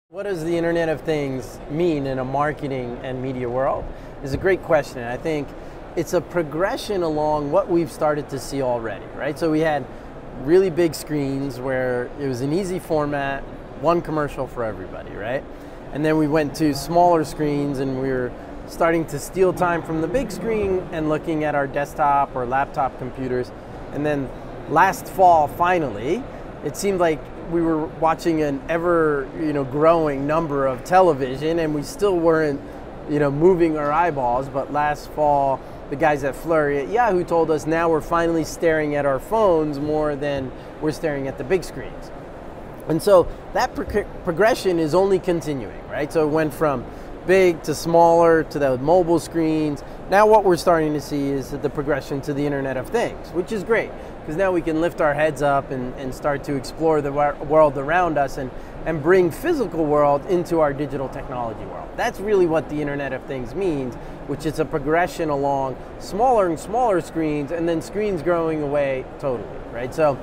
What does the Internet of Things mean in a marketing and media world? Is a great question. I think it's a progression along what we've started to see already, right? So we had really big screens where it was an easy format, one commercial for everybody, right? And then we went to smaller screens and we were starting to steal time from the big screen and looking at our desktop or laptop computers. And then last fall, finally, it seemed like we were watching an ever growing number of television and we still weren't moving our eyeballs. But last fall, the guys at Flurry at Yahoo told us now we're finally staring at our phones more than we're staring at the big screens. And so that progression is only continuing, right? So it went from big to smaller to the mobile screens. Now what we're starting to see is the progression to the Internet of Things, which is great because now we can lift our heads up and start to explore the world around us and bring physical world into our digital technology world. That's really what the Internet of Things means, which is a progression along smaller and smaller screens and then screens growing away totally, right? So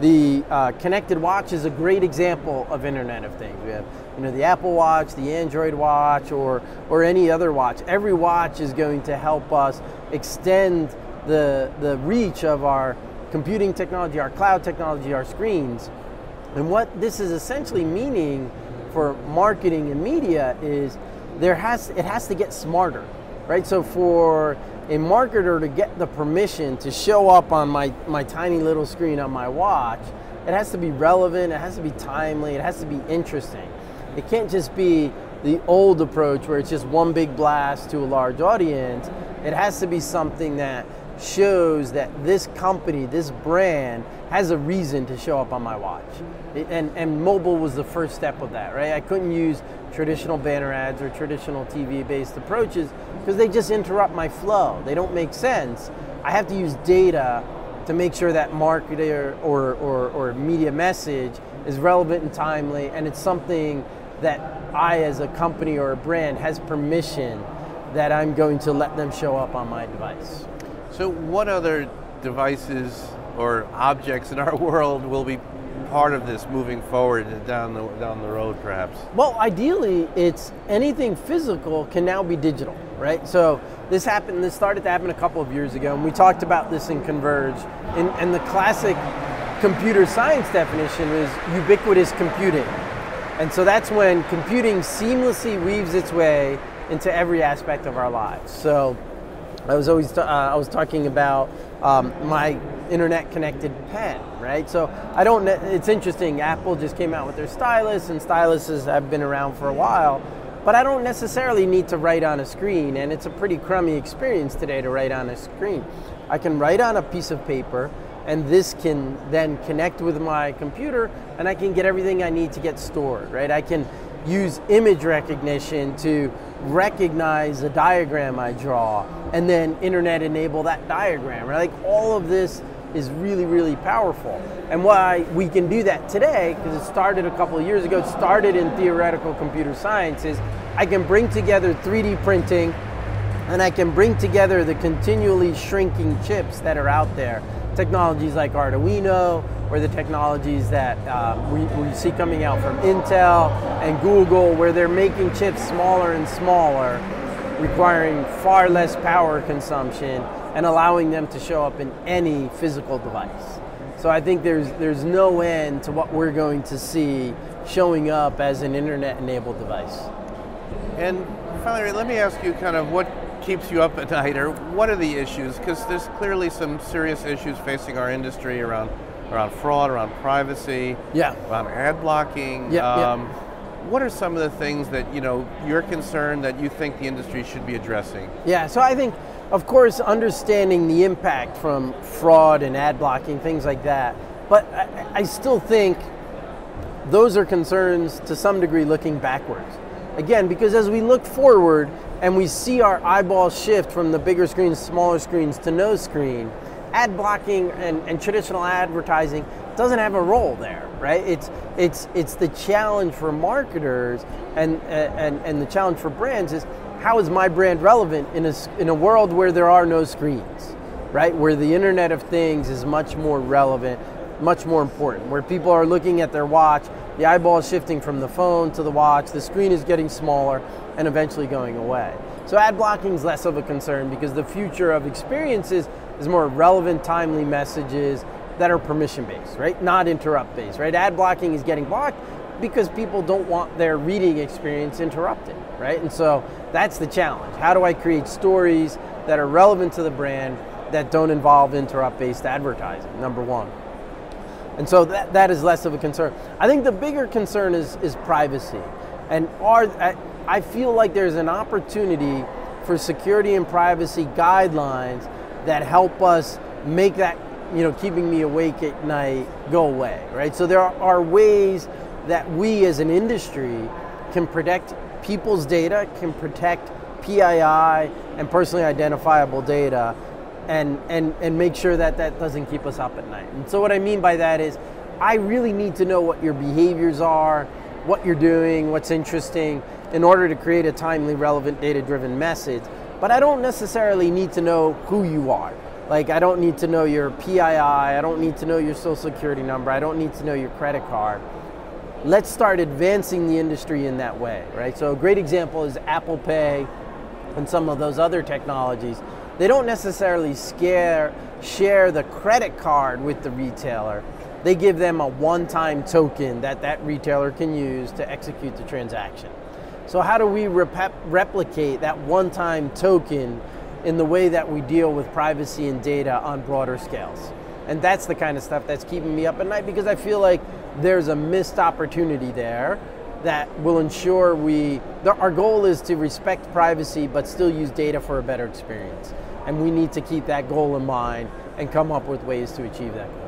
the connected watch is a great example of Internet of Things. We have the Apple Watch, the Android Watch, or any other watch. Every watch is going to help us extend the reach of our computing technology, our cloud technology, our screens. And what this is essentially meaning for marketing and media is it has to get smarter, right? So for a marketer to get the permission to show up on my tiny little screen on my watch, it has to be relevant, it has to be timely, it has to be interesting. It can't just be the old approach where it's just one big blast to a large audience. It has to be something that shows that this company, this brand, has a reason to show up on my watch. And mobile was the first step of that, right? I couldn't use traditional banner ads or traditional TV-based approaches because they just interrupt my flow. They don't make sense. I have to use data to make sure that marketer or media message is relevant and timely, and it's something that I as a company or a brand has permission that I'm going to let them show up on my device. So what other devices or objects in our world will be part of this moving forward down the road, perhaps? Well, ideally, it's anything physical can now be digital, right? So this started to happen a couple of years ago, and we talked about this in Converge. And the classic computer science definition is ubiquitous computing. And so that's when computing seamlessly weaves its way into every aspect of our lives. So I was talking about my internet connected pen, right? So it's interesting, Apple just came out with their stylus, and styluses have been around for a while, but I don't necessarily need to write on a screen, and it's a pretty crummy experience today to write on a screen. I can write on a piece of paper, and this can then connect with my computer, and I can get everything I need to get stored, right? I can use image recognition to recognize a diagram I draw and then internet enable that diagram, right? Like all of this is really, really powerful. And why we can do that today, because it started a couple of years ago, it started in theoretical computer science, is I can bring together 3D printing and I can bring together the continually shrinking chips that are out there. Technologies like Arduino, or the technologies that we see coming out from Intel and Google, where they're making chips smaller and smaller, requiring far less power consumption and allowing them to show up in any physical device. So I think there's no end to what we're going to see showing up as an internet-enabled device. And finally, let me ask you kind of what keeps you up at night, or what are the issues? Because there's clearly some serious issues facing our industry around fraud, around privacy, around ad blocking. What are some of the things that you're concerned that you think the industry should be addressing? Yeah, so I think, of course, understanding the impact from fraud and ad blocking, things like that. But I still think those are concerns to some degree looking backwards. Again, because as we look forward and we see our eyeballs shift from the bigger screens, smaller screens to no screen, ad blocking and traditional advertising doesn't have a role there, right? It's the challenge for marketers and the challenge for brands is, how is my brand relevant in a world where there are no screens, right? Where the Internet of Things is much more relevant, much more important, where people are looking at their watch the eyeball is shifting from the phone to the watch, the screen is getting smaller and eventually going away. So ad blocking is less of a concern because the future of experiences is more relevant, timely messages that are permission-based, right? Not interrupt-based, right? Ad blocking is getting blocked because people don't want their reading experience interrupted, right? And so that's the challenge. How do I create stories that are relevant to the brand that don't involve interrupt-based advertising, number one. And so that is less of a concern. I think the bigger concern is privacy. And I feel like there's an opportunity for security and privacy guidelines that help us make that, keeping me awake at night go away, right? So there are ways that we as an industry can protect people's data, can protect PII and personally identifiable data, and make sure that that doesn't keep us up at night. And so what I mean by that is I really need to know what your behaviors are, what you're doing, what's interesting, in order to create a timely, relevant, data-driven message. But I don't necessarily need to know who you are. Like, I don't need to know your PII, I don't need to know your social security number, I don't need to know your credit card. Let's start advancing the industry in that way, right? So a great example is Apple Pay and some of those other technologies. They don't necessarily share the credit card with the retailer. They give them a one-time token that retailer can use to execute the transaction. So how do we replicate that one-time token in the way that we deal with privacy and data on broader scales? And that's the kind of stuff that's keeping me up at night, because I feel like there's a missed opportunity there that will ensure our goal is to respect privacy but still use data for a better experience. And we need to keep that goal in mind and come up with ways to achieve that goal.